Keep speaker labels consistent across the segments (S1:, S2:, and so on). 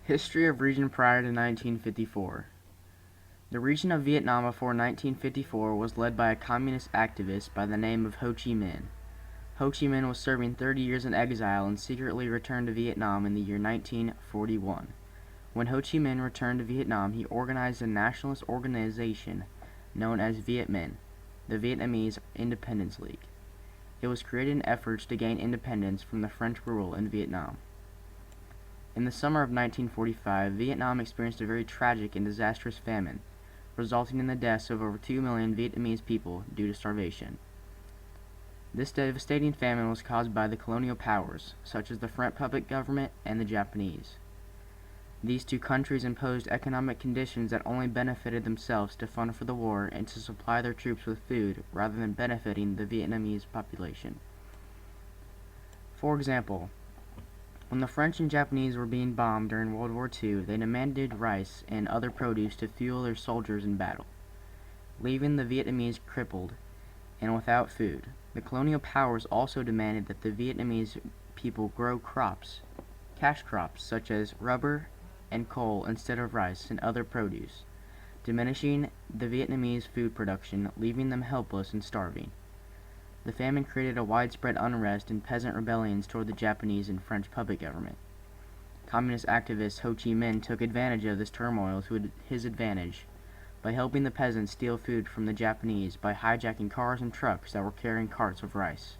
S1: History of region prior to 1954. The region of Vietnam before 1954 was led by a communist activist by the name of Ho Chi Minh. Ho Chi Minh was serving 30 years in exile and secretly returned to Vietnam in the year 1941. When Ho Chi Minh returned to Vietnam, he organized a nationalist organization known as Viet Minh, the Vietnamese Independence League. It was created in efforts to gain independence from the French rule in Vietnam. In the summer of 1945, Vietnam experienced a very tragic and disastrous famine, resulting in the deaths of over 2 million Vietnamese people due to starvation. This devastating famine was caused by the colonial powers, such as the French puppet government and the Japanese. These two countries imposed economic conditions that only benefited themselves to fund for the war and to supply their troops with food rather than benefiting the Vietnamese population. For example, when the French and Japanese were being bombed during World War II, they demanded rice and other produce to fuel their soldiers in battle, leaving the Vietnamese crippled and without food. The colonial powers also demanded that the Vietnamese people grow crops, cash crops such as rubber and coal instead of rice and other produce, diminishing the Vietnamese food production, leaving them helpless and starving. The famine created a widespread unrest and peasant rebellions toward the Japanese and French puppet government. Communist activist Ho Chi Minh took advantage of this turmoil to his advantage by helping the peasants steal food from the Japanese by hijacking cars and trucks that were carrying carts of rice.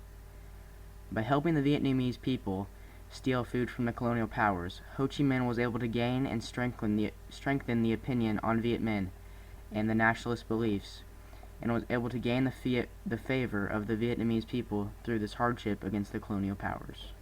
S1: By helping the Vietnamese people steal food from the colonial powers, Ho Chi Minh was able to gain and strengthen the opinion on Viet Minh and the nationalist beliefs, and was able to gain the favor of the Vietnamese people through this hardship against the colonial powers.